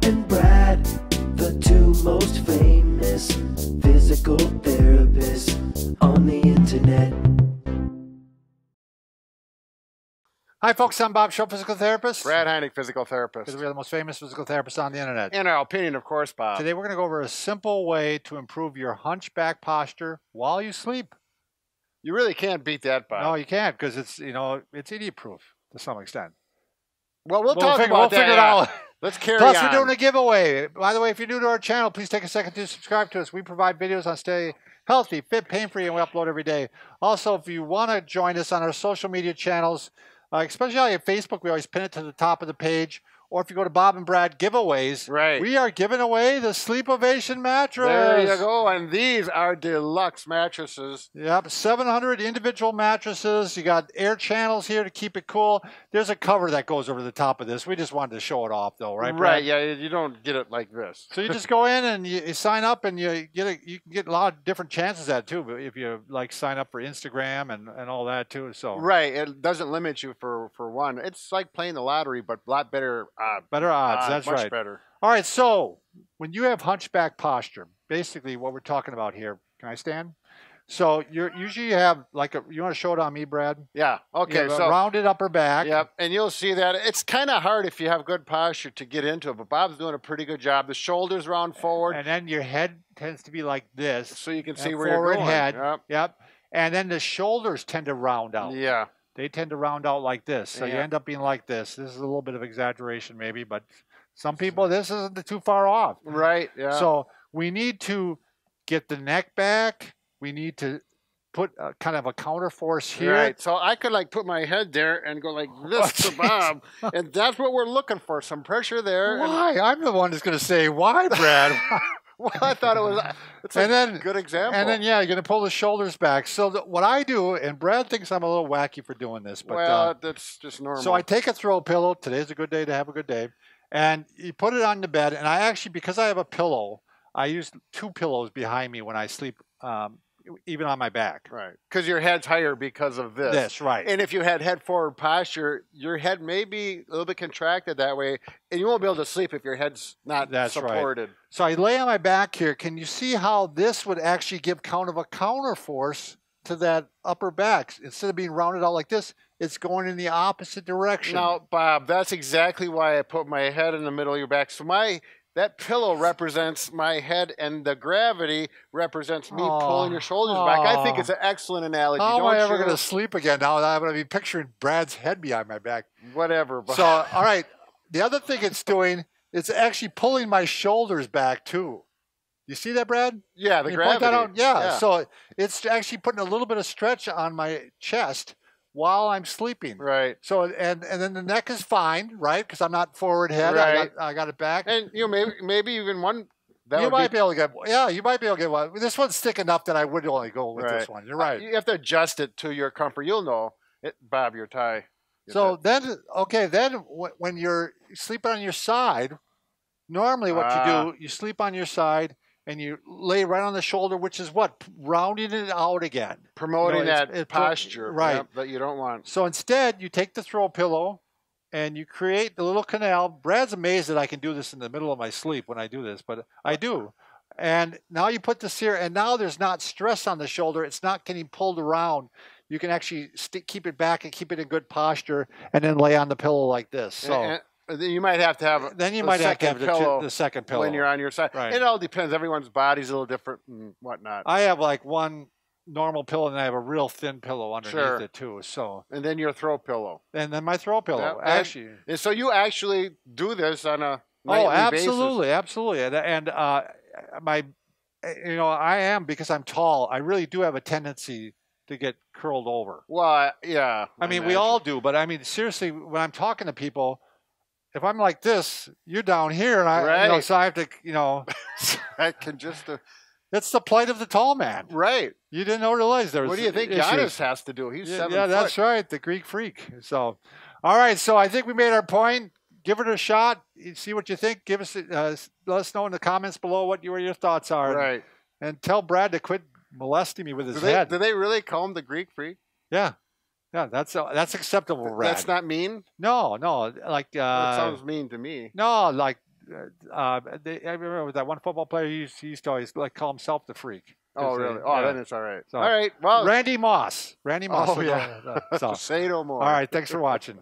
and Brad, the two most famous physical therapists on the internet. Hi, folks. I'm Bob Show, physical therapist. Brad Heineck, physical therapist. Because we are the most famous physical therapists on the internet. In our opinion, of course, Bob. Today, we're going to go over a simple way to improve your hunchback posture while you sleep. You really can't beat that, Bob. No, you can't, because it's, it's idiot-proof to some extent. Well, we'll talk about that. We'll figure it out. Let's carry Plus, on. we're doing a giveaway. By the way, if you're new to our channel, please take a second to subscribe to us. We provide videos on stay healthy, fit, pain-free, and we upload every day. Also, if you want to join us on our social media channels, especially on Facebook, we always pin it to the top of the page. Or if you go to Bob and Brad giveaways, right, we are giving away the SleepOvation Mattress. There you go. And these are deluxe mattresses. Yep, 700 individual mattresses. You got air channels here to keep it cool. There's a cover that goes over the top of this. We just wanted to show it off, though, right, Brad? Right, yeah, you don't get it like this. So you just go in and you sign up, and you can get a lot of different chances at it, too, if you, sign up for Instagram and all that, too. So right, it doesn't limit you for one. It's like playing the lottery, but a lot better better odds, that's much right. Better. All right, so when you have hunchback posture, basically what we're talking about here, can I stand? So usually you have you want to show it on me, Brad? Yeah, okay. So rounded upper back. Yep, and you'll see that it's kind of hard if you have good posture to get into it, but Bob's doing a pretty good job. The shoulders round forward. And then your head tends to be like this. So you can see where forward you're going. Head. Yep. And then the shoulders tend to round out. Yeah. They tend to round out like this. So you end up being like this. This is a little bit of exaggeration maybe, but some people, this isn't too far off. Right, yeah. So we need to get the neck back. We need to put kind of a counter force here. Right, so I could put my head there and go like this to Bob, and that's what we're looking for, some pressure there. Why? I'm the one that's going to say, why, Brad? Well, I thought it was a good example. And then, you're going to pull the shoulders back. So what I do, and Brad thinks I'm a little wacky for doing this. But, well, that's just normal. So I take a throw pillow. Today's a good day to have a good day. And you put it on the bed. And I actually, because I have a pillow, I use two pillows behind me when I sleep, even on my back. Right. Because your head's higher because of this. This, right. And if you had head forward posture, your head may be a little bit contracted that way, and you won't be able to sleep if your head's not supported. Right. So I lay on my back here. Can you see how this would actually give kind of a counter force to that upper back? Instead of being rounded out like this, it's going in the opposite direction. Now, Bob, that's exactly why I put my head in the middle of your back. So that pillow represents my head, and the gravity represents me pulling your shoulders back. I think it's an excellent analogy. How am I ever going to sleep again? Now I'm going to be picturing Brad's head behind my back. Whatever. Bob. So, all right. The other thing it's doing, it's actually pulling my shoulders back, too. You see that, Brad? Yeah, the gravity. Point that out? Yeah. So it's actually putting a little bit of stretch on my chest while I'm sleeping. Right. So and then the neck is fine, right? Because I'm not forward head. Right. I got it back. And maybe even one. You might be able to get. Yeah, you might be able to get one. This one's thick enough that I would only go with this one. You're right. You have to adjust it to your comfort. You'll know it, Bob. Your tie. So then when you're sleeping on your side, normally what you do, you sleep on your side. And you lay right on the shoulder, which is what? Rounding it out again. Promoting that posture that you don't want. So instead, you take the throw pillow and you create the little canal. Brad's amazed that I can do this in the middle of my sleep when I do this, but I do. And now you put this here, and now there's not stress on the shoulder. It's not getting pulled around. You can actually keep it back and keep it in good posture and then lay on the pillow like this. So. Then you might have to have the second pillow when you're on your side. Right. It all depends. Everyone's body's a little different and whatnot. I have one normal pillow, and I have a real thin pillow underneath it too. So and then your throw pillow. And then my throw pillow. Actually. And so you actually do this on a nightly basis. Absolutely. And I am, because I'm tall, I really do have a tendency to get curled over. Well, yeah. I mean, we all do, but I mean, seriously, when I'm talking to people, if I'm like this, you're down here, and so I have to, I can just. It's the plight of the tall man. Right. You didn't realize there was. What do you think Giannis has to do? He's 7 foot. Yeah, that's right. The Greek freak. So, all right. So I think we made our point. Give it a shot. See what you think. Give us, let us know in the comments below what your thoughts are. Right. And tell Brad to quit molesting me with his head. Do they really call him the Greek freak? Yeah. Yeah, that's acceptable, Brad. That's not mean? No. That sounds mean to me. No, I remember that one football player. He used to always call himself the freak. Oh, really? Oh, then it's all right. So, all right. Well, Randy Moss. Randy Moss. Oh, yeah. So, Say no more. all right. Thanks for watching.